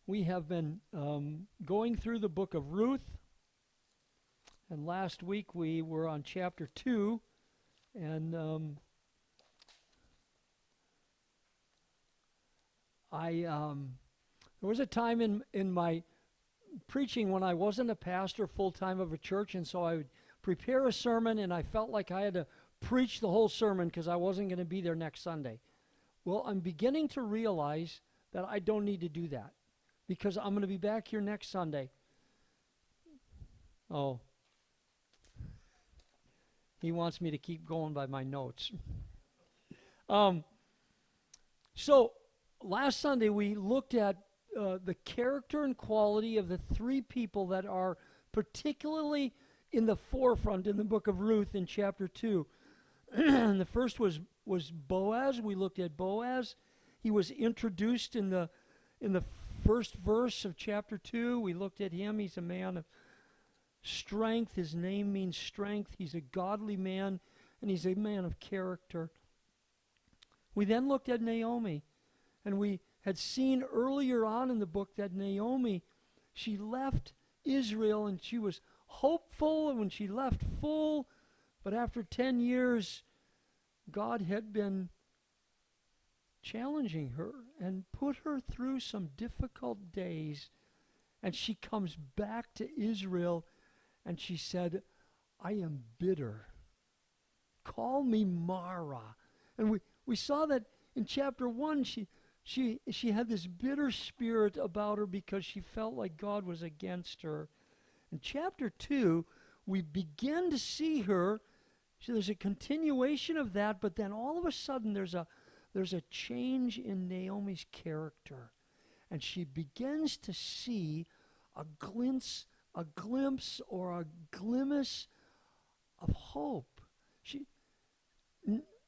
We have been going through the book of Ruth, and last week we were on chapter 2, and there was a time in my preaching when I wasn't a pastor full-time of a church, and so I would prepare a sermon, and I felt like I had to preach the whole sermon because I wasn't going to be there next Sunday. Well, I'm beginning to realize that I don't need to do that, because I'm going to be back here next Sunday. Oh. He wants me to keep going by my notes. So last Sunday we looked at the character and quality of the three people that are particularly in the forefront in the book of Ruth in chapter 2. And the first was Boaz. We looked at Boaz. He was introduced in the first verse of chapter 2. We looked at him. He's a man of strength. His name means strength. He's a godly man, and he's a man of character. We then looked at Naomi, and we had seen earlier on in the book that Naomi, she left Israel, and she was hopeful, and when she left full, but after 10 years, God had been challenging her and put her through some difficult days, and she comes back to Israel, and she said, I am bitter. Call me Mara. And we saw that in chapter 1, she had this bitter spirit about her because she felt like God was against her. In chapter 2, we begin to see her. So there's a continuation of that, but then all of a sudden there's a change in Naomi's character. And she begins to see a glimpse or a glimpse of hope.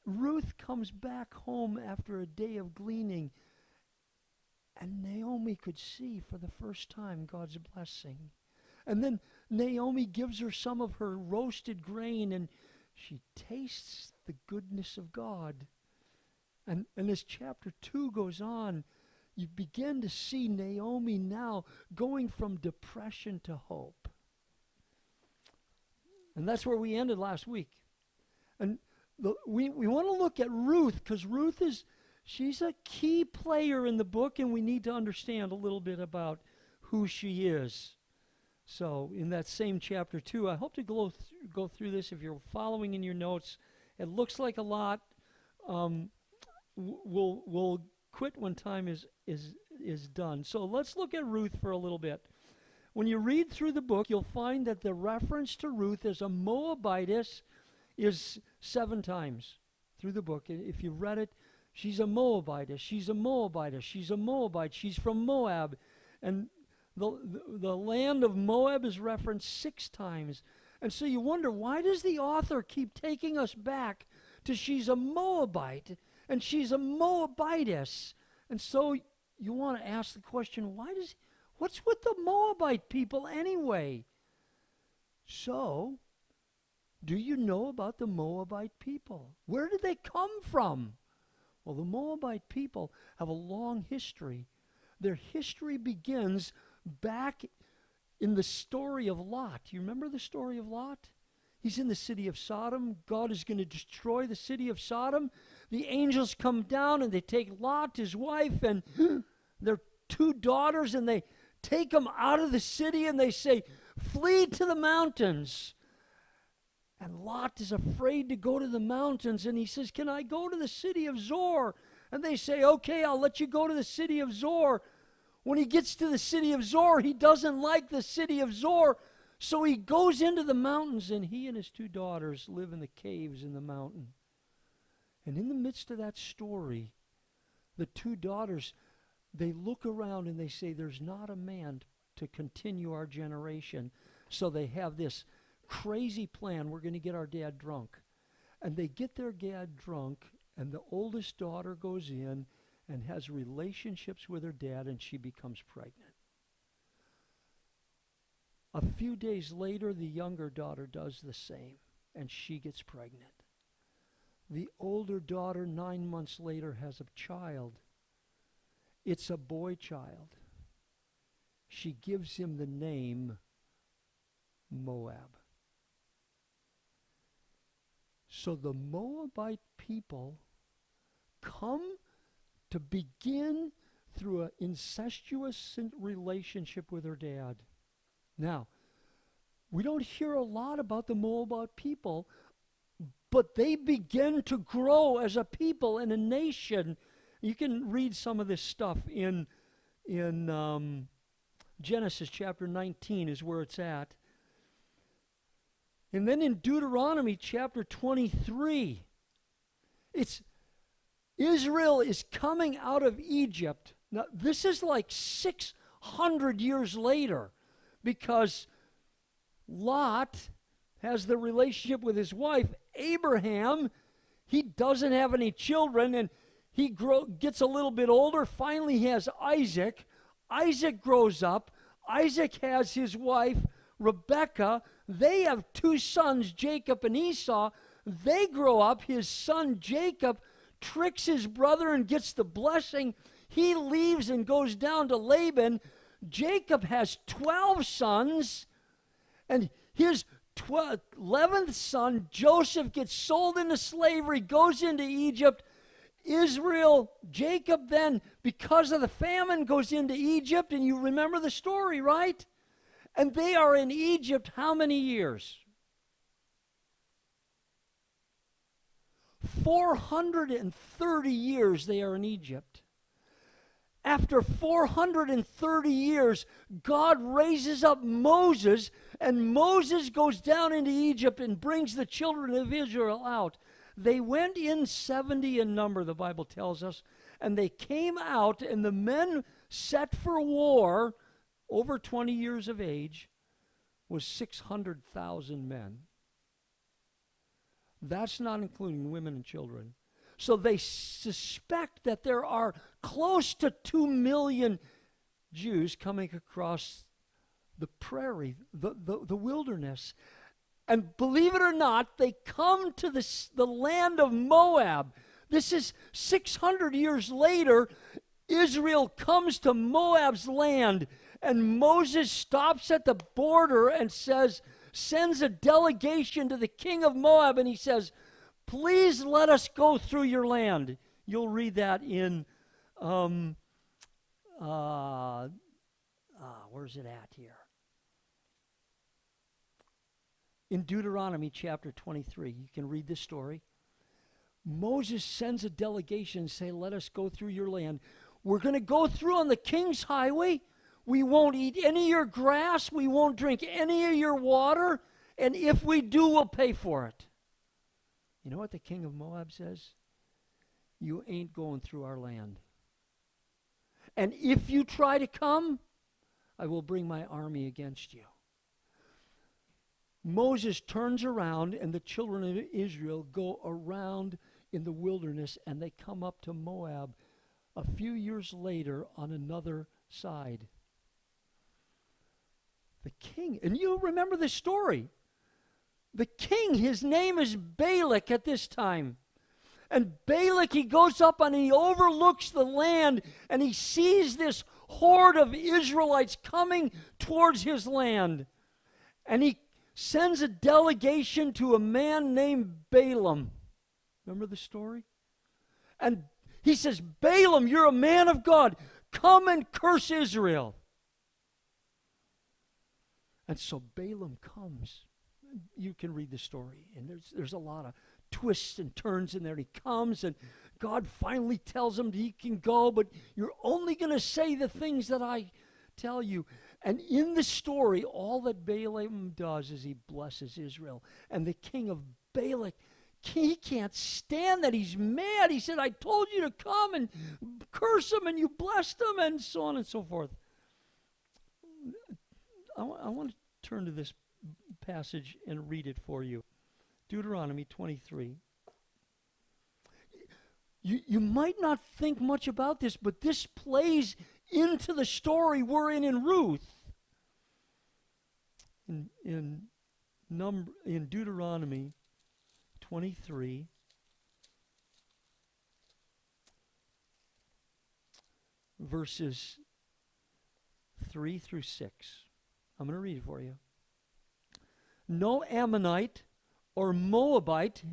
Ruth comes back home after a day of gleaning, and Naomi could see for the first time God's blessing. And then Naomi gives her some of her roasted grain, and she tastes the goodness of God. And as chapter 2 goes on, you begin to see Naomi now going from depression to hope. And that's where we ended last week. And we want to look at Ruth, because Ruth she's a key player in the book, and we need to understand a little bit about who she is. So in that same chapter 2, I hope to go through this. If you're following in your notes, it looks like a lot. We'll quit when time is done. So let's look at Ruth for a little bit. When you read through the book, you'll find that the reference to Ruth as a Moabitess is 7 times through the book. If you've read it, she's a Moabitess, she's a Moabitess, she's a Moabite, she's from Moab. And the land of Moab is referenced 6 times. And so you wonder, why does the author keep taking us back to she's a Moabite and she's a Moabitess? And so you want to ask the question, what's with the Moabite people anyway? So, do you know about the Moabite people? Where did they come from? Well, the Moabite people have a long history. Their history begins back in the story of Lot. You remember the story of Lot? He's in the city of Sodom. God is going to destroy the city of Sodom. The angels come down and they take Lot, his wife, and their 2 daughters, and they take them out of the city, and they say, flee to the mountains. And Lot is afraid to go to the mountains, and he says, can I go to the city of Zor? And they say, okay, I'll let you go to the city of Zor. When he gets to the city of Zor, he doesn't like the city of Zor, so he goes into the mountains, and he and his 2 daughters live in the caves in the mountain. And in the midst of that story, the 2 daughters, they look around and they say, there's not a man to continue our generation. So they have this crazy plan. We're going to get our dad drunk. And they get their dad drunk, and the oldest daughter goes in and has relationships with her dad, and she becomes pregnant. A few days later, the younger daughter does the same, and she gets pregnant. The older daughter, 9 months later, has a child. It's a boy child. she gives him the name Moab. So the Moabite people come to begin through an incestuous relationship with her dad. Now, we don't hear a lot about the Moabite people, but they begin to grow as a people and a nation. You can read some of this stuff in Genesis chapter 19 is where it's at. And then in Deuteronomy chapter 23, Israel is coming out of Egypt. Now, this is like 600 years later, because Lot has the relationship with his wife, Abraham. He doesn't have any children, and he gets a little bit older. Finally, he has Isaac. Isaac grows up. Isaac has his wife, Rebekah. They have 2 sons, Jacob and Esau. They grow up. His son, Jacob, tricks his brother and gets the blessing. He leaves and goes down to Laban. Jacob has 12 sons, and his 11th son, Joseph, gets sold into slavery, goes into Egypt. Jacob then, because of the famine, goes into Egypt, and you remember the story, right? And they are in Egypt how many years? 430 years they are in Egypt. After 430 years, God raises up Moses, and Moses goes down into Egypt and brings the children of Israel out. They went in 70 in number, the Bible tells us, and they came out, and the men set for war, over 20 years of age, was 600,000 men. That's not including women and children. So they suspect that there are close to 2 million Jews coming across the prairie, the wilderness. And believe it or not, they come to the land of Moab. This is 600 years later. Israel comes to Moab's land, and Moses stops at the border and sends a delegation to the king of Moab, and he says, please let us go through your land. You'll read that in, where's it at here? In Deuteronomy chapter 23. You can read this story. Moses sends a delegation and say, let us go through your land. We're going to go through on the king's highway. We won't eat any of your grass. We won't drink any of your water. And if we do, we'll pay for it. You know what the king of Moab says? You ain't going through our land. And if you try to come, I will bring my army against you. Moses turns around, and the children of Israel go around in the wilderness, and they come up to Moab a few years later on another side. The king, and you remember the story. The king, his name is Balak at this time. And Balak, he goes up and he overlooks the land, and he sees this horde of Israelites coming towards his land. And he sends a delegation to a man named Balaam. Remember the story? And he says, Balaam, you're a man of God. Come and curse Israel. And so Balaam comes. You can read the story, and there's a lot of twists and turns in there. He comes, and God finally tells him he can go, but you're only going to say the things that I tell you. And in the story, all that Balaam does is he blesses Israel. And the king of Balak, he can't stand that. He's mad. He said, I told you to come and curse him, and you blessed him, and so on and so forth. I want to turn to this passage and read it for you. Deuteronomy 23. You might not think much about this, but this plays into the story we're in Ruth. In Deuteronomy 23, verses 3 through 6. I'm going to read it for you. No Ammonite or Moabite,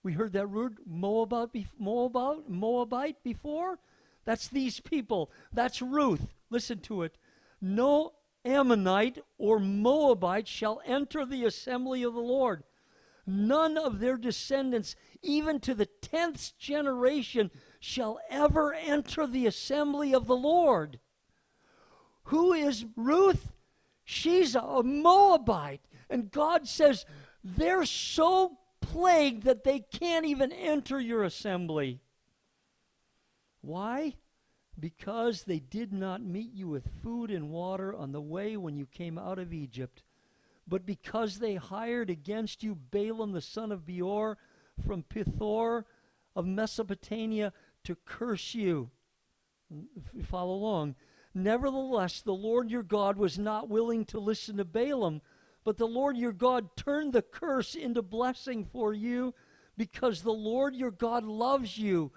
we heard that word Moabite before? That's these people. That's Ruth. Listen to it. No Ammonite or Moabite shall enter the assembly of the Lord. None of their descendants, even to the 10th generation, shall ever enter the assembly of the Lord. Who is Ruth? She's a Moabite. And God says they're so plagued that they can't even enter your assembly. Why? Because they did not meet you with food and water on the way when you came out of Egypt, but because they hired against you Balaam the son of Beor from Pithor of Mesopotamia to curse you. Follow along. Nevertheless, the Lord your God was not willing to listen to Balaam, but the Lord your God turned the curse into blessing for you, because the Lord your God loves you.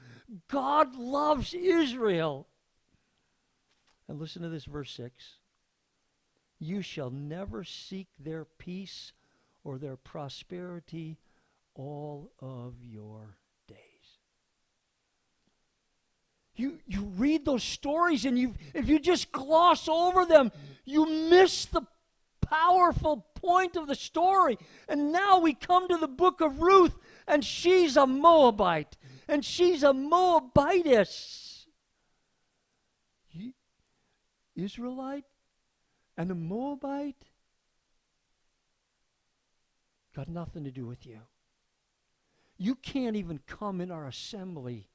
God loves Israel. And listen to this, verse 6. You shall never seek their peace or their prosperity all of your days. You read those stories, and if you just gloss over them, you miss the powerful point of the story. And now we come to the book of Ruth, and she's a Moabite, and she's a Moabitess. Israelite and a Moabite got nothing to do with you. You can't even come in our assembly.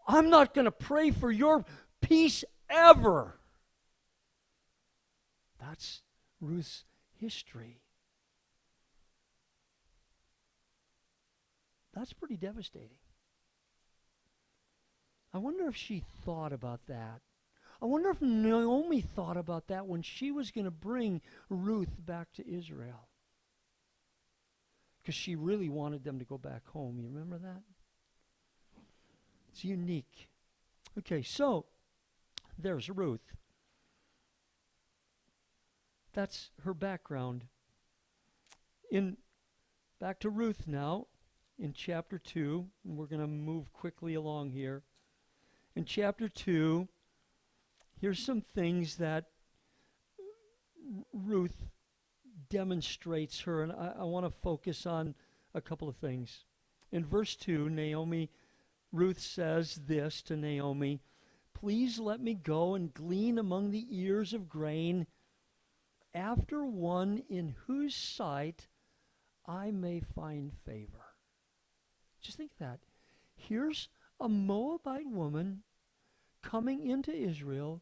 I'm not going to pray for your peace ever. That's Ruth's history. That's pretty devastating. I wonder if she thought about that. I wonder if Naomi thought about that when she was going to bring Ruth back to Israel. Because she really wanted them to go back home. You remember that? It's unique. Okay, so there's Ruth. That's her background. Back to Ruth now, in chapter 2, and we're going to move quickly along here. In chapter 2, here's some things that Ruth demonstrates her, and I want to focus on a couple of things. In verse 2, Ruth says this to Naomi, "Please let me go and glean among the ears of grain after one in whose sight I may find favor." Just think of that. Here's a Moabite woman coming into Israel,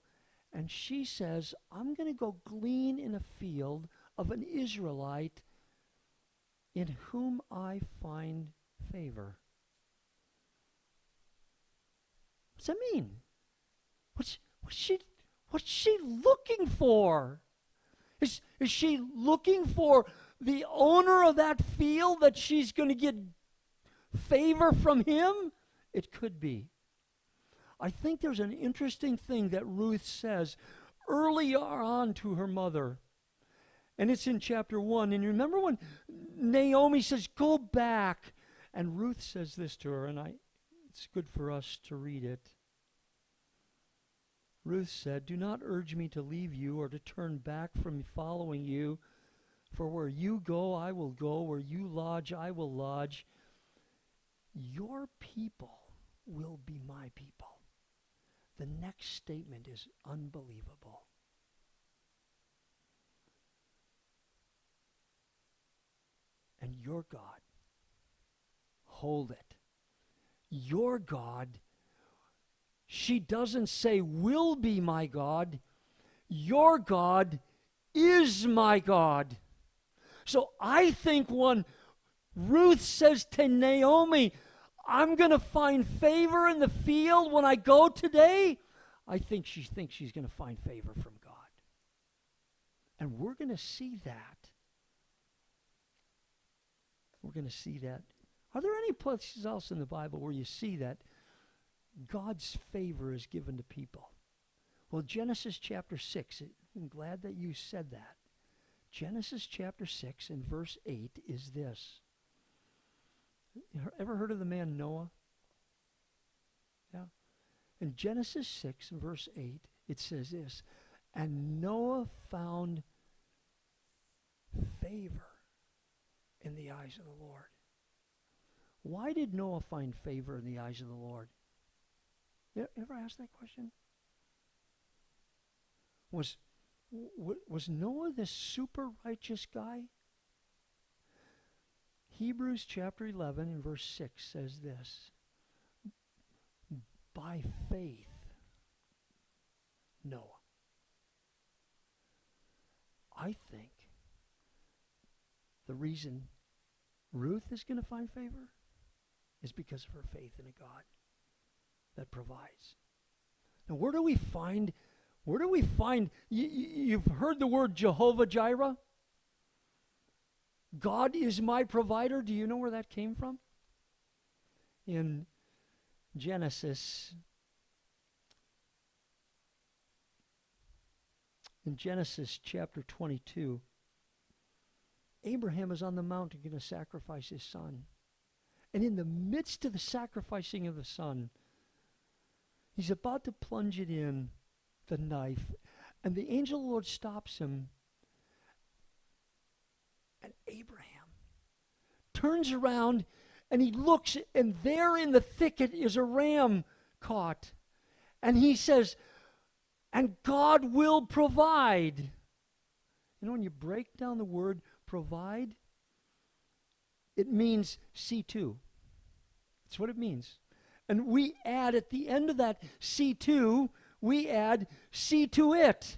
and she says, I'm going to go glean in a field of an Israelite in whom I find favor. What's that mean? What's she looking for? Is she looking for the owner of that field, that she's going to get favor from him? It could be. I think there's an interesting thing that Ruth says earlier on to her mother. And it's in chapter 1. And you remember when Naomi says, go back. And Ruth says this to her, and it's good for us to read it. Ruth said, "Do not urge me to leave you or to turn back from following you. For where you go, I will go. Where you lodge, I will lodge. Your people will be my people." The next statement is unbelievable. And your God, hold it. Your God, she doesn't say will be my God. Your God is my God. So I think when Ruth says to Naomi, I'm going to find favor in the field when I go today, I think she thinks she's going to find favor from God. And we're going to see that. We're going to see that. Are there any places else in the Bible where you see that God's favor is given to people? Well, Genesis chapter 6, I'm glad that you said that. Genesis chapter 6 and verse 8 is this. You ever heard of the man Noah? Yeah. In Genesis 6 and verse 8, it says this, and Noah found favor in the eyes of the Lord. Why did Noah find favor in the eyes of the Lord? You ever ask that question? Was Noah this super righteous guy? Hebrews chapter 11 and verse 6 says this. By faith, Noah. I think the reason Ruth is going to find favor is because of her faith in a God that provides. Now, where do we find, you've heard the word Jehovah Jireh? God is my provider. Do you know where that came from? In Genesis chapter 22, Abraham is on the mountain going to sacrifice his son. And in the midst of the sacrificing of the son, he's about to plunge it in, the knife, and the angel of the Lord stops him. And Abraham turns around and he looks, and there in the thicket is a ram caught. And he says, and God will provide. You know, when you break down the word provide, it means see to. That's what it means. And we add at the end of that see to, we add see to it.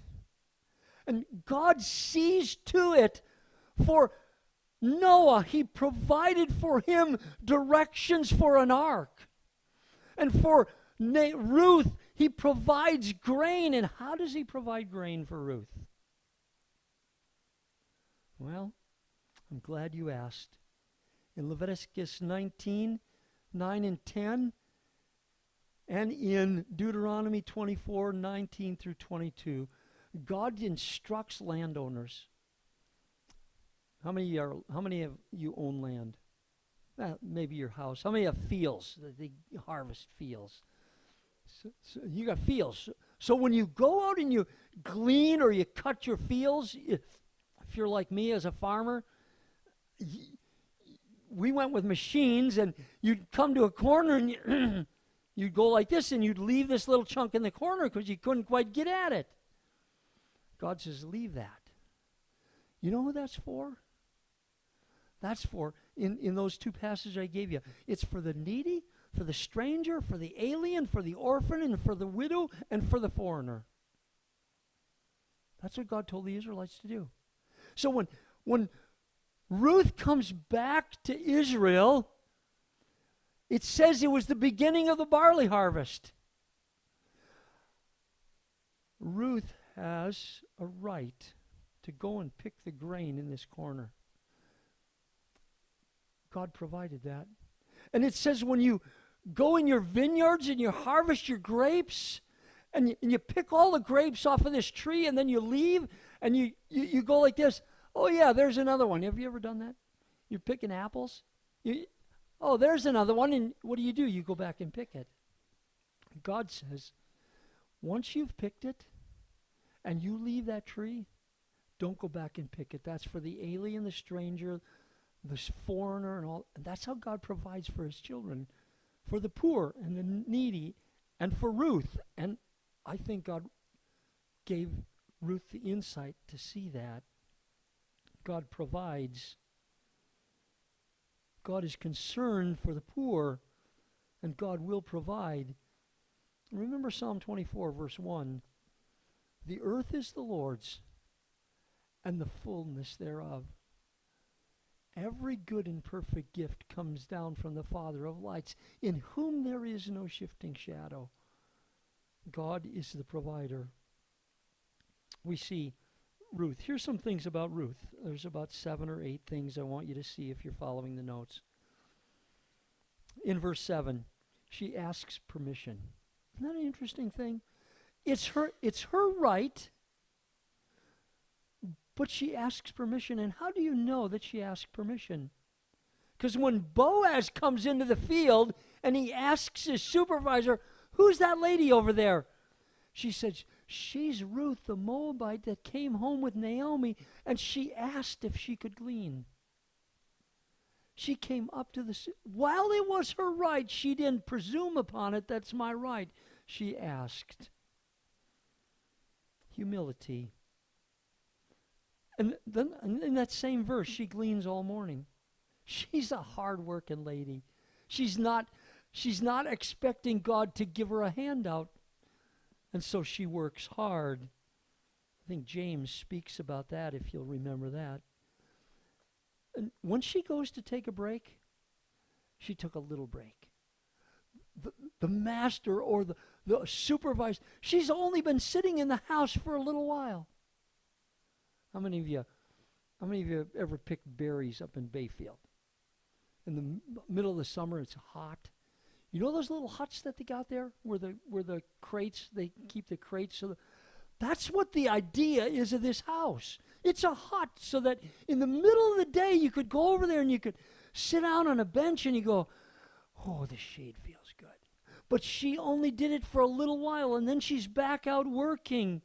And God sees to it for Noah. He provided for him directions for an ark. And for Ruth, he provides grain. And how does he provide grain for Ruth? Well, I'm glad you asked. In Leviticus 19, 9 and 10, and in Deuteronomy 24, 19 through 22, God instructs landowners. How many of you own land? Maybe your house. How many have fields? They harvest fields. So you got fields. So when you go out and you glean or you cut your fields, if you're like me as a farmer, we went with machines, and you'd come to a corner and you'd go like this, and you'd leave this little chunk in the corner because you couldn't quite get at it. God says, leave that. You know who that's for? That's for, in those two passages I gave you, it's for the needy, for the stranger, for the alien, for the orphan, and for the widow, and for the foreigner. That's what God told the Israelites to do. So when Ruth comes back to Israel, it says it was the beginning of the barley harvest. Ruth has a right to go and pick the grain in this corner. God provided that. And it says when you go in your vineyards and you harvest your grapes, and you pick all the grapes off of this tree, and then you leave, and you go like this. Oh, yeah, there's another one. Have you ever done that? You're picking apples. Oh, there's another one. And what do? You go back and pick it. God says, once you've picked it and you leave that tree, don't go back and pick it. That's for the alien, the stranger, the foreigner, and all. And that's how God provides for his children, for the poor and the needy, and for Ruth. And I think God gave Ruth the insight to see that. God provides. God is concerned for the poor, and God will provide. Remember Psalm 24, verse 1. The earth is the Lord's, and the fullness thereof. Every good and perfect gift comes down from the Father of lights, in whom there is no shifting shadow. God is the provider. We see Ruth. Here's some things about Ruth. There's about 7 or 8 things I want you to see if you're following the notes. In verse 7, she asks permission. Isn't that an interesting thing? It's her right, but she asks permission. And how do you know that she asked permission? Because when Boaz comes into the field and he asks his supervisor, "Who's that lady over there?" She says, "She's Ruth the Moabite that came home with Naomi, and she asked if she could glean." She came up to while it was her right, she didn't presume upon it. "That's my right." She asked. Humility. And then in that same verse, she gleans all morning. She's a hard-working lady. She's not expecting God to give her a handout. And so she works hard. I think James speaks about that, if you'll remember that. And when she goes to take a break, she took a little break. The master or the supervisor, she's only been sitting in the house for a little while. How many of you ever picked berries up in Bayfield? In the middle of the summer, it's hot. You know those little huts that they got there, where the crates, they keep the crates. That's what the idea is of this house. It's a hut so that in the middle of the day you could go over there and you could sit down on a bench and you go, "Oh, the shade feels good." But she only did it for a little while, and then she's back out working.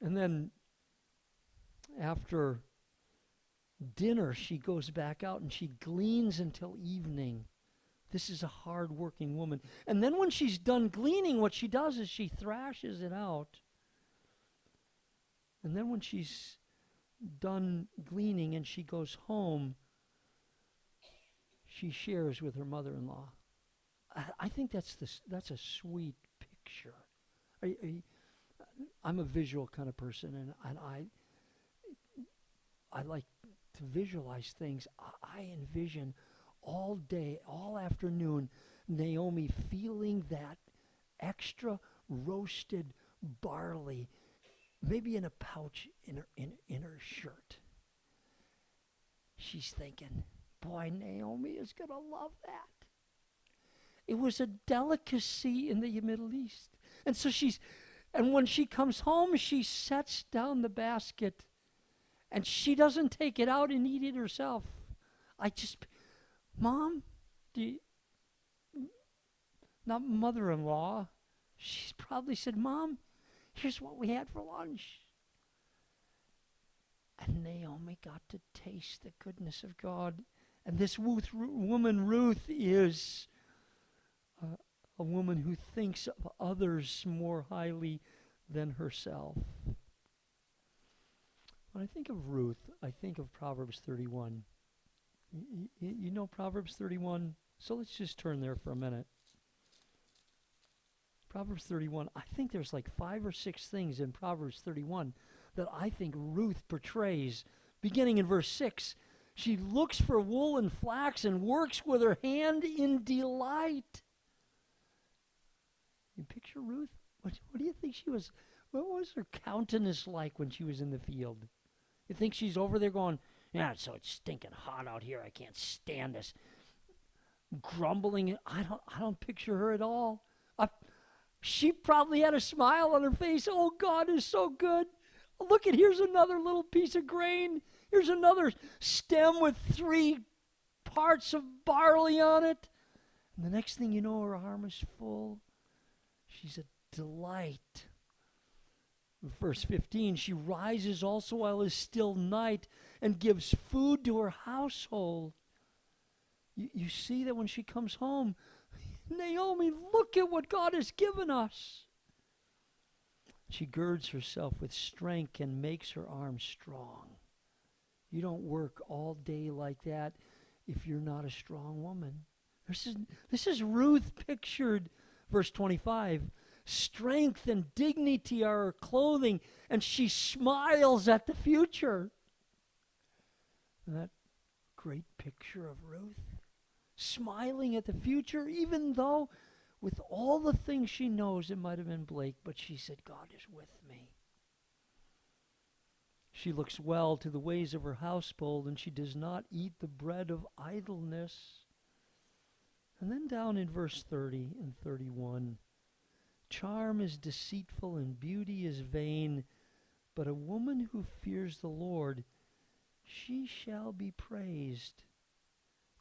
And then after dinner, she goes back out and she gleans until evening. This is a hard-working woman. And then when she's done gleaning, what she does is she thrashes it out. And then when she's done gleaning and she goes home, she shares with her mother-in-law. I think that's a sweet picture. I'm a visual kind of person, and I like to visualize things. I envision all day, all afternoon, Naomi feeling that extra roasted barley, maybe in a pouch in her shirt. She's thinking, "Boy, Naomi is going to love that." It was a delicacy in the Middle East. And when she comes home, she sets down the basket, and she doesn't take it out and eat it herself. Mom, not mother-in-law, she's probably said, "Mom, here's what we had for lunch." And Naomi got to taste the goodness of God. And this woman, Ruth, is a woman who thinks of others more highly than herself. When I think of Ruth, I think of Proverbs 31. You know Proverbs 31? So let's just turn there for a minute. Proverbs 31, I think there's like 5 or 6 things in Proverbs 31 that I think Ruth portrays. Beginning in verse 6, she looks for wool and flax and works with her hand in delight. You picture Ruth? What do you think she was? What was her countenance like when she was in the field? You think she's over there going, "Yeah, so it's stinking hot out here. I can't stand this." Grumbling. I don't picture her at all. She probably had a smile on her face. "Oh, God is so good. Look here's another little piece of grain. Here's another stem with 3 parts of barley on it." And the next thing you know, her arm is full. She's a delight. Verse 15, she rises also while it is still night and gives food to her household. You see that when she comes home, "Naomi, look at what God has given us." She girds herself with strength and makes her arms strong. You don't work all day like that if you're not a strong woman. This is Ruth pictured. Verse 25, strength and dignity are her clothing, and she smiles at the future. And that great picture of Ruth, smiling at the future, even though with all the things she knows it might have been bleak, but she said, "God is with me." She looks well to the ways of her household, and she does not eat the bread of idleness. And then down in verse 30 and 31, Charm is deceitful and beauty is vain, but a woman who fears the Lord, she shall be praised.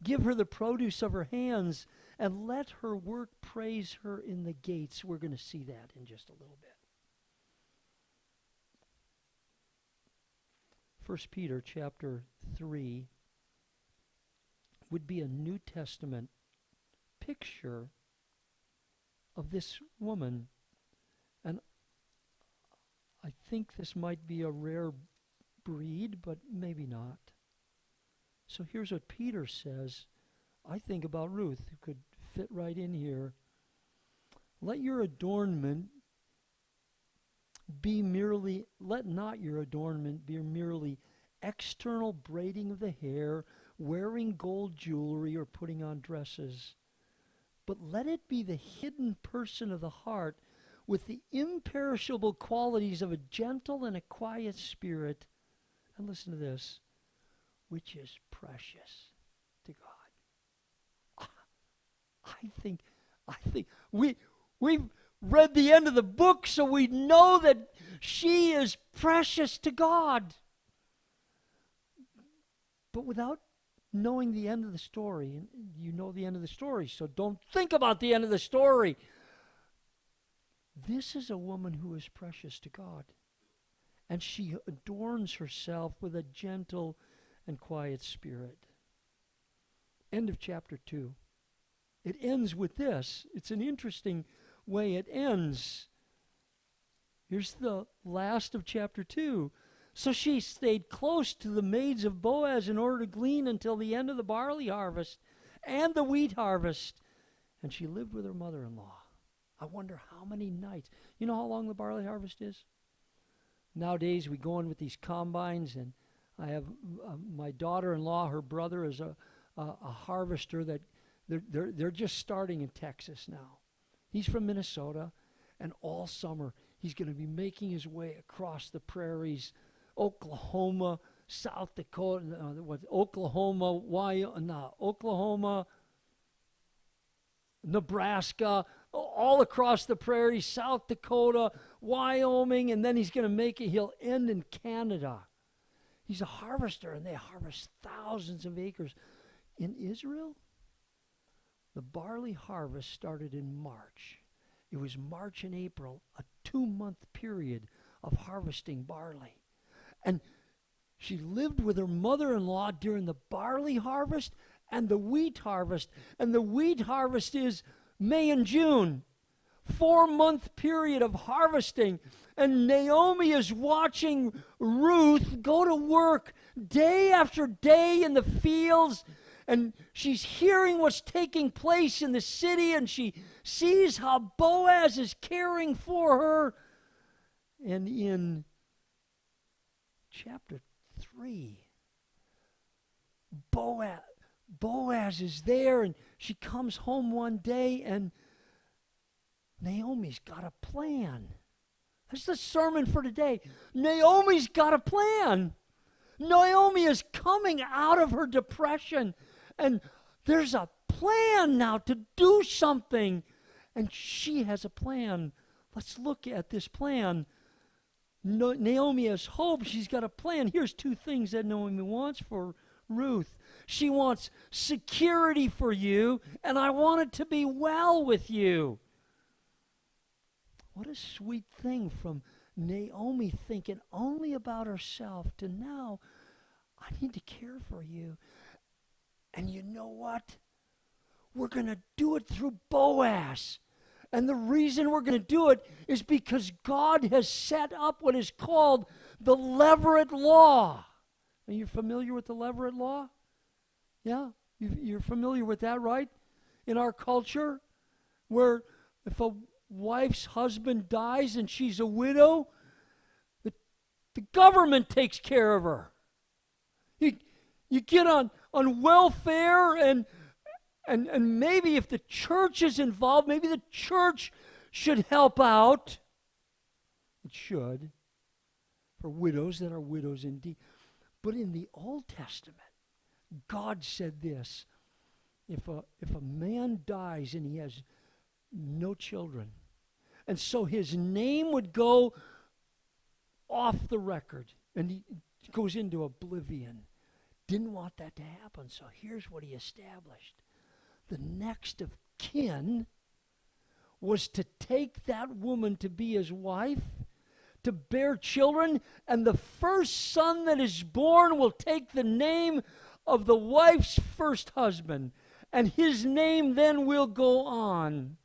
Give her the produce of her hands, and let her work praise her in the gates. We're going to see that in just a little bit. 1 Peter chapter 3 would be a New Testament picture of this woman. And I think this might be a rare breed, but maybe not. So here's what Peter says, I think, about Ruth, who could fit right in here. Let not your adornment be merely external braiding of the hair, wearing gold jewelry, or putting on dresses. But let it be the hidden person of the heart with the imperishable qualities of a gentle and a quiet spirit. And listen to this, which is precious to God. I think we've read the end of the book, so we know that she is precious to God. But without knowing the end of the story, and you know the end of the story, so don't think about the end of the story. This is a woman who is precious to God, and she adorns herself with a gentle and quiet spirit. End of chapter 2. It ends with this. It's an interesting way it ends. Here's the last of chapter 2. So she stayed close to the maids of Boaz in order to glean until the end of the barley harvest and the wheat harvest. And she lived with her mother-in-law. I wonder how many nights. You know how long the barley harvest is? Nowadays we go in with these combines, and I have my daughter-in-law, her brother is a harvester that they're just starting in Texas now. He's from Minnesota, and all summer he's going to be making his way across the prairies, Oklahoma, South Dakota, Oklahoma, Nebraska, all across the prairies, South Dakota, Wyoming, and then he's going to make it. He'll end in Canada. He's a harvester, and they harvest thousands of acres. In Israel, the barley harvest started in March. It was March and April, a 2-month period of harvesting barley. And she lived with her mother-in-law during the barley harvest and the wheat harvest. And the wheat harvest is May and June. 4-month period of harvesting. And Naomi is watching Ruth go to work day after day in the fields. And she's hearing what's taking place in the city, and she sees how Boaz is caring for her. And in chapter 3, Boaz is there, and she comes home one day, and Naomi's got a plan. That's the sermon for today. Naomi's got a plan. Naomi is coming out of her depression, and there's a plan now to do something. And she has a plan. Let's look at this plan. Naomi has hope. She's got a plan. Here's 2 things that Naomi wants for Ruth. She wants security for you, and I want it to be well with you. What a sweet thing from Naomi thinking only about herself to now, I need to care for you. And you know what? We're going to do it through Boaz. And the reason we're going to do it is because God has set up what is called the Levirate Law. Are you familiar with the Levirate Law? Yeah? You're familiar with that, right? In our culture, where if a wife's husband dies and she's a widow, the government takes care of her. You get on welfare, and maybe if the church is involved, maybe the church should help out. It should, for widows that are widows indeed. But in the Old Testament, God said this: if a man dies and he has no children, And so his name would go off the record, and he goes into oblivion. Didn't want that to happen, so here's what he established. The next of kin was to take that woman to be his wife, to bear children, and the first son that is born will take the name of the wife's first husband, and his name then will go on.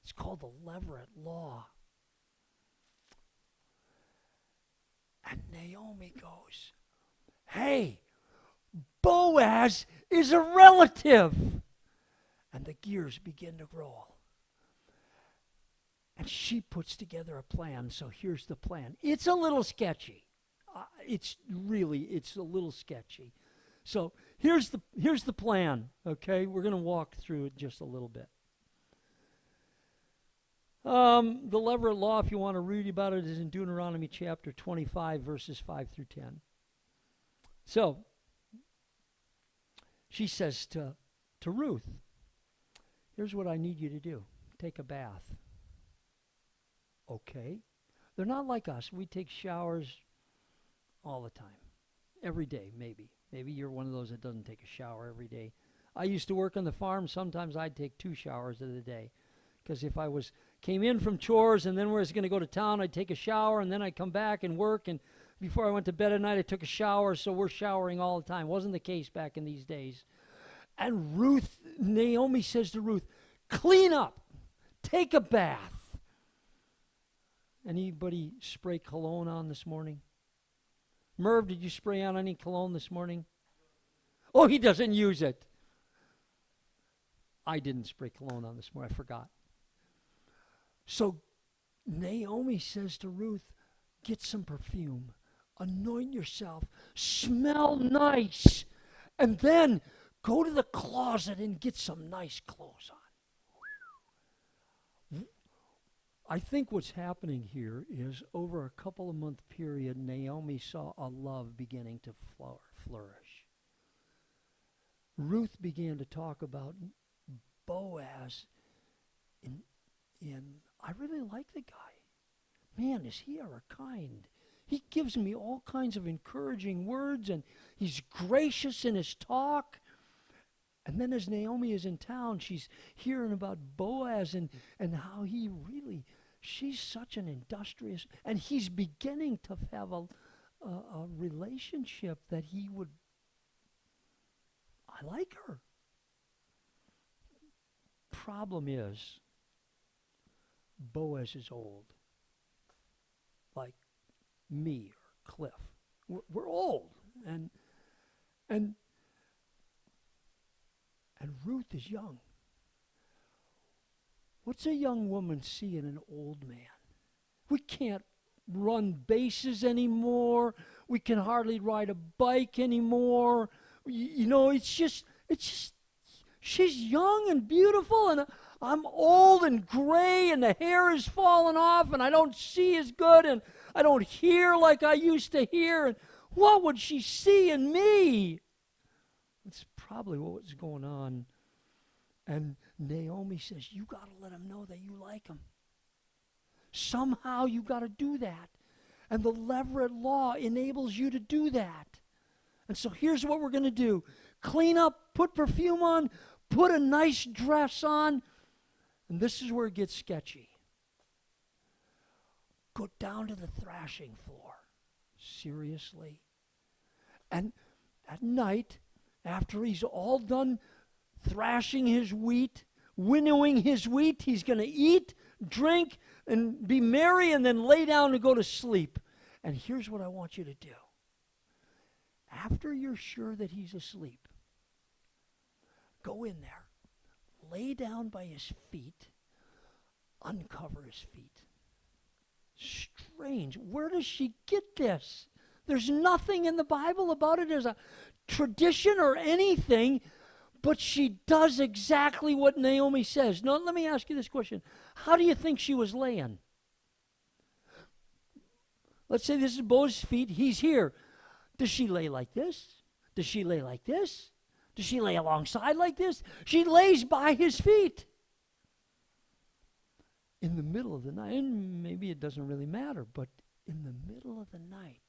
It's called the Levirate Law. And Naomi goes, hey, Boaz is a relative. And the gears begin to roll. And she puts together a plan. So here's the plan. It's a little sketchy. It's a little sketchy. So here's the plan, okay? We're going to walk through it just a little bit. The Levirate Law, if you want to read about it, is in Deuteronomy chapter 25, verses 5 through 10. So, she says to Ruth, here's what I need you to do. Take a bath. Okay. They're not like us. We take showers all the time. Every day, maybe. Maybe you're one of those that doesn't take a shower every day. I used to work on the farm. Sometimes I'd take 2 showers in a day. Because if I came in from chores and then was going to go to town, I'd take a shower and then I'd come back and work. And before I went to bed at night, I took a shower. So we're showering all the time. Wasn't the case back in these days. And Naomi says to Ruth, clean up. Take a bath. Anybody spray cologne on this morning? Merv, did you spray on any cologne this morning? Oh, he doesn't use it. I didn't spray cologne on this morning. I forgot. So Naomi says to Ruth, get some perfume, anoint yourself, smell nice, and then go to the closet and get some nice clothes on. I think what's happening here is over a couple of month period, Naomi saw a love beginning to flourish. Ruth began to talk about Boaz in I really like the guy. Man, is he ever kind. He gives me all kinds of encouraging words, and he's gracious in his talk. And then as Naomi is in town, she's hearing about Boaz and how she's such an industrious, and he's beginning to have a relationship that I like her. Problem is, Boaz is old, like me or Cliff. We're old, and Ruth is young. What's a young woman see in an old man? We can't run bases anymore. We can hardly ride a bike anymore. It's just. She's young and beautiful, and I'm old and gray, and the hair is falling off, and I don't see as good, and I don't hear like I used to hear. And what would she see in me? That's probably what was going on. And Naomi says, you got to let him know that you like him. Somehow you got to do that. And the Levirate Law enables you to do that. And so here's what we're going to do. Clean up, put perfume on, put a nice dress on, and this is where it gets sketchy. Go down to the thrashing floor. Seriously? And at night, after he's all done thrashing his wheat, winnowing his wheat, he's going to eat, drink, and be merry, and then lay down and go to sleep. And here's what I want you to do. After you're sure that he's asleep, go in there, lay down by his feet, uncover his feet. Strange. Where does she get this? There's nothing in the Bible about it as a tradition or anything, but she does exactly what Naomi says. Now, let me ask you this question. How do you think she was laying? Let's say this is Boaz's feet. He's here. Does she lay like this? Does she lay like this? Does she lay alongside like this? She lays by his feet. in the middle of the night, and maybe it doesn't really matter, but in the middle of the night,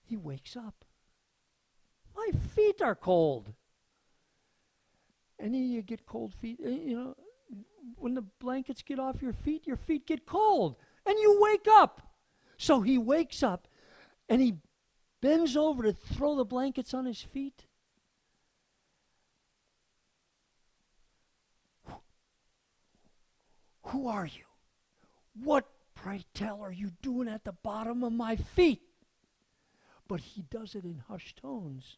he wakes up. My feet are cold. Any of you get cold feet? When the blankets get off your feet get cold, and you wake up. So he wakes up, and he bends over to throw the blankets on his feet. Who are you? What, pray tell, are you doing at the bottom of my feet? But he does it in hushed tones.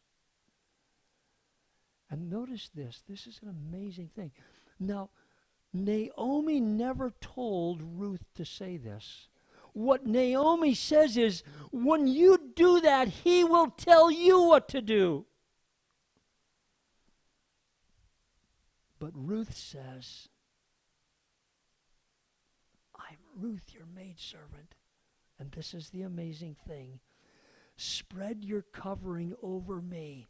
And notice this. This is an amazing thing. Now, Naomi never told Ruth to say this. What Naomi says is, when you do that, he will tell you what to do. But Ruth says, I'm Ruth, your maidservant. And this is the amazing thing. Spread your covering over me.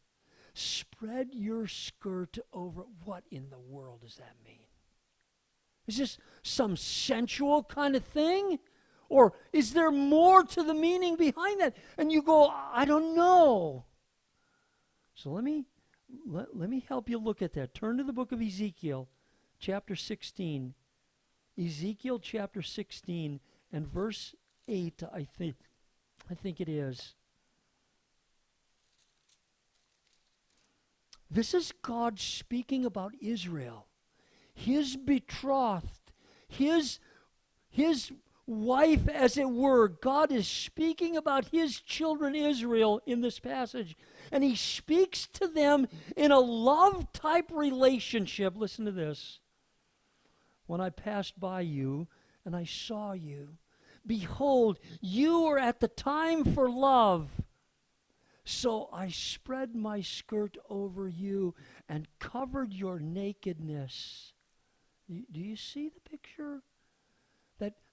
Spread your skirt over. What in the world does that mean? Is this some sensual kind of thing? Or is there more to the meaning behind that? And you go, I don't know. So let me help you look at that. Turn to the book of Ezekiel, chapter 16. Ezekiel chapter 16 and verse 8, I think it is. This is God speaking about Israel, his betrothed, his wife, as it were. God is speaking about his children Israel in this passage, and he speaks to them in a love-type relationship. Listen to this. When I passed by you and I saw you, behold, you were at the time for love. So I spread my skirt over you and covered your nakedness. Do you see the picture?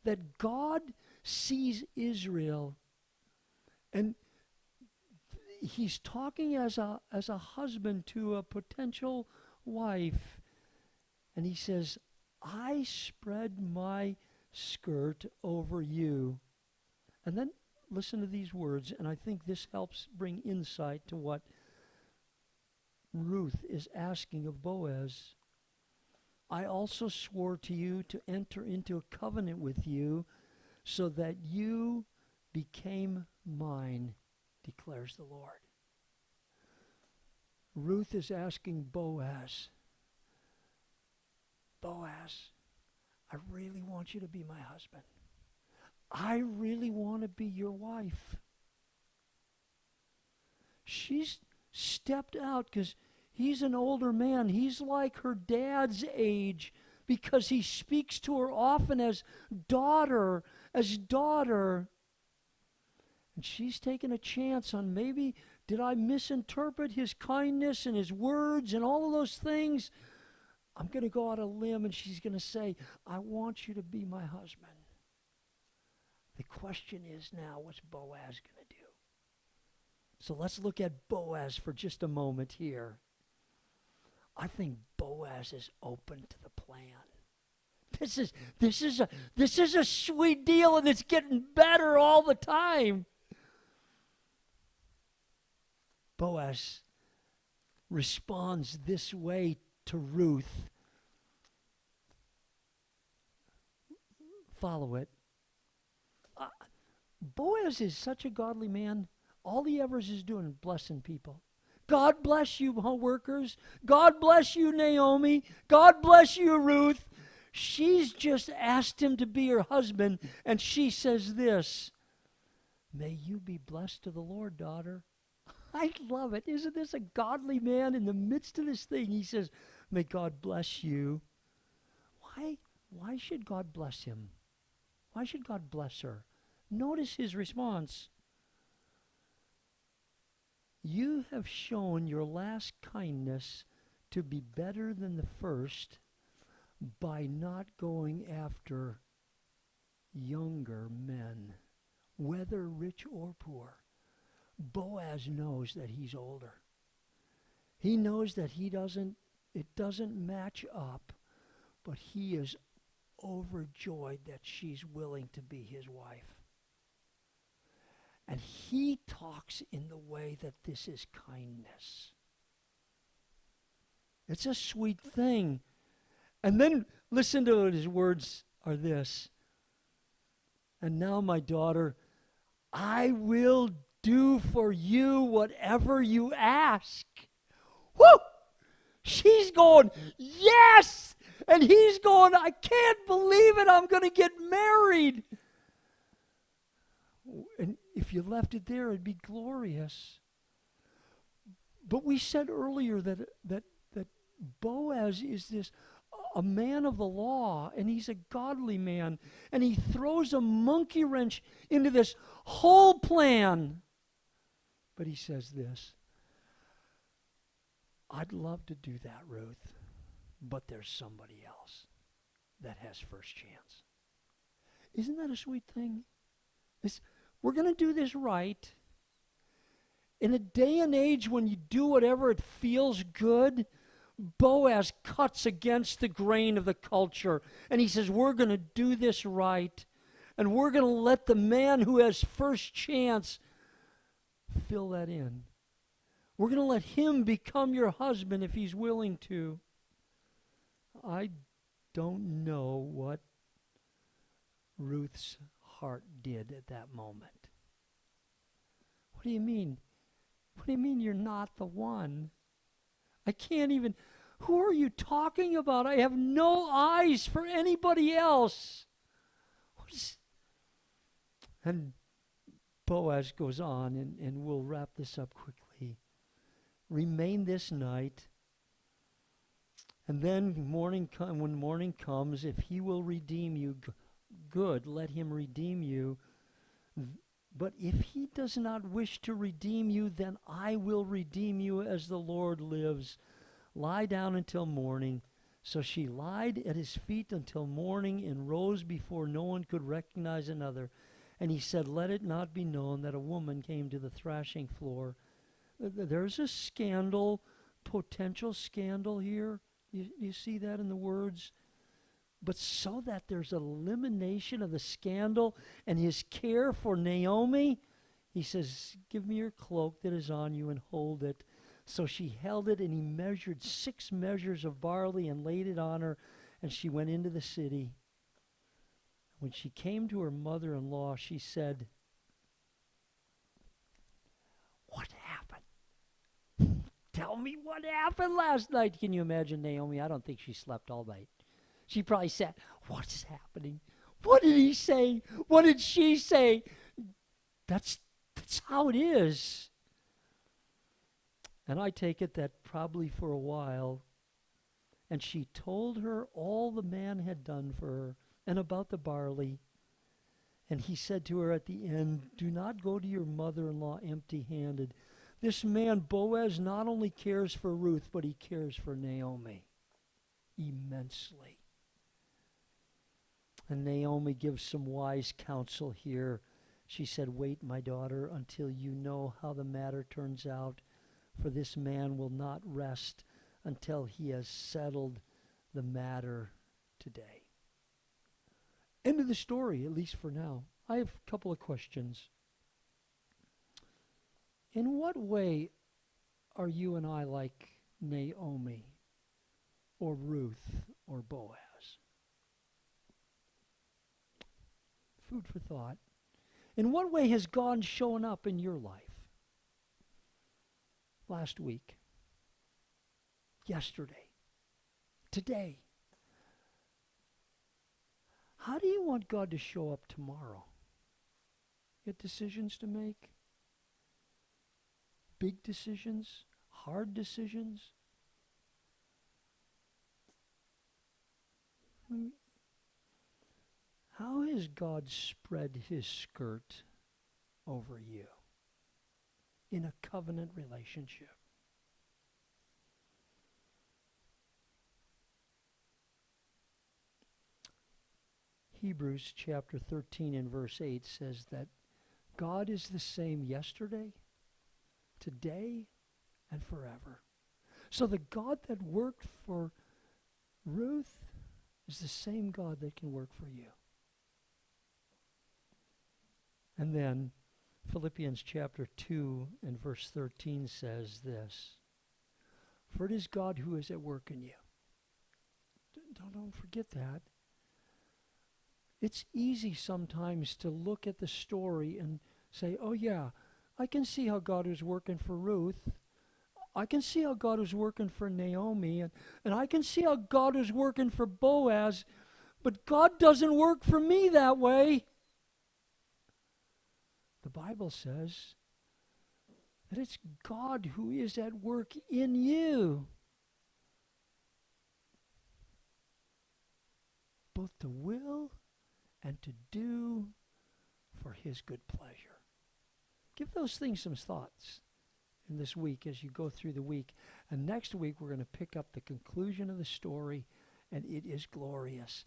That God sees Israel, and he's talking as a husband to a potential wife, and he says, I spread my skirt over you. And then listen to these words, and I think this helps bring insight to what Ruth is asking of Boaz. I also swore to you to enter into a covenant with you so that you became mine, declares the Lord. Ruth is asking Boaz, I really want you to be my husband. I really want to be your wife. She's stepped out because he's an older man. He's like her dad's age because he speaks to her often as daughter. And she's taken a chance on, maybe did I misinterpret his kindness and his words and all of those things? I'm going to go out on a limb, and she's going to say, I want you to be my husband. The question is now, what's Boaz going to do? So let's look at Boaz for just a moment here. I think Boaz is open to the plan. This is a sweet deal, and it's getting better all the time. Boaz responds this way to Ruth. Follow it. Boaz is such a godly man. All he ever is doing is blessing people. God bless you, workers. God bless you, Naomi. God bless you, Ruth. She's just asked him to be her husband, and she says this, may you be blessed to the Lord, daughter. I love it. Isn't this a godly man in the midst of this thing? He says, may God bless you. Why should God bless him? Why should God bless her? Notice his response. You have shown your last kindness to be better than the first by not going after younger men, whether rich or poor. Boaz knows that he's older. He knows that it doesn't match up, but he is overjoyed that she's willing to be his wife. And he talks in the way that this is kindness. It's a sweet thing. And then listen to what his words are this. And now, my daughter, I will do for you whatever you ask. Woo! She's going, yes! And he's going, I can't believe it. I'm going to get married. And if you left it there, it'd be glorious. But we said earlier that Boaz is a man of the law, and he's a godly man, and he throws a monkey wrench into this whole plan. But he says this, I'd love to do that, Ruth, but there's somebody else that has first chance. Isn't that a sweet thing? We're going to do this right. In a day and age when you do whatever it feels good, Boaz cuts against the grain of the culture. And he says, we're going to do this right. And we're going to let the man who has first chance fill that in. We're going to let him become your husband if he's willing to. I don't know what Ruth's heart did at that moment. What do you mean? What do you mean you're not the one? I can't even. Who are you talking about? I have no eyes for anybody else. And Boaz goes on, and we'll wrap this up quickly. Remain this night, and then when morning comes, if he will redeem you, good, let him redeem you. But if he does not wish to redeem you, then I will redeem you as the Lord lives. Lie down until morning. So she lied at his feet until morning and rose before no one could recognize another. And he said, let it not be known that a woman came to the threshing floor. There's a scandal, potential scandal here. You see that in the words? But so that there's elimination of the scandal and his care for Naomi, he says, give me your cloak that is on you and hold it. So she held it, and he measured 6 measures of barley and laid it on her, and she went into the city. When she came to her mother-in-law, she said, what happened? Tell me what happened last night. Can you imagine Naomi? I don't think she slept all night. She probably said, what is happening? What did he say? What did she say? That's how it is. And I take it that probably for a while, and she told her all the man had done for her and about the barley. And he said to her at the end, do not go to your mother-in-law empty-handed. This man, Boaz, not only cares for Ruth, but he cares for Naomi immensely. And Naomi gives some wise counsel here. She said, wait, my daughter, until you know how the matter turns out, for this man will not rest until he has settled the matter today. End of the story, at least for now. I have a couple of questions. In what way are you and I like Naomi or Ruth or Boaz? Food for thought. In what way has God shown up in your life? Last week, yesterday, today. How do you want God to show up tomorrow? You have decisions to make? Big decisions? Hard decisions? How has God spread his skirt over you in a covenant relationship? Hebrews chapter 13 and verse 8 says that God is the same yesterday, today, and forever. So the God that worked for Ruth is the same God that can work for you. And then Philippians chapter 2 and verse 13 says this, for it is God who is at work in you. Don't forget that. It's easy sometimes to look at the story and say, oh yeah, I can see how God is working for Ruth. I can see how God is working for Naomi. And I can see how God is working for Boaz. But God doesn't work for me that way. The Bible says that it's God who is at work in you, both to will and to do for his good pleasure. Give those things some thoughts in this week as you go through the week. And next week we're going to pick up the conclusion of the story, and it is glorious.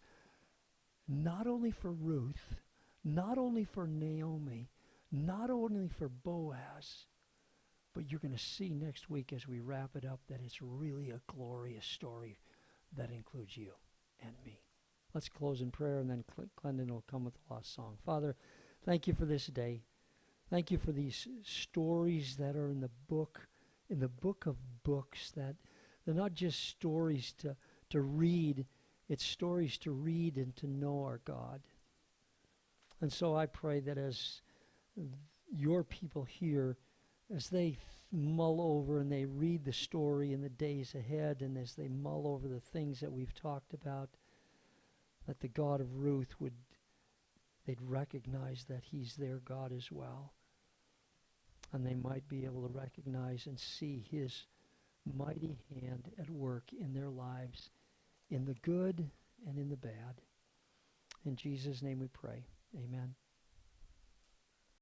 Not only for Ruth, not only for Naomi, not only for Boaz, but you're going to see next week as we wrap it up that it's really a glorious story that includes you and me. Let's close in prayer, and then Glendon will come with the last song. Father, thank you for this day. Thank you for these stories that are in the book of books, that they're not just stories to read, it's stories to read and to know our God. And so I pray that as your people here, as they mull over and they read the story in the days ahead, and as they mull over the things that we've talked about, that the God of Ruth they'd recognize that he's their God as well. And they might be able to recognize and see his mighty hand at work in their lives, in the good and in the bad. In Jesus' name we pray. Amen.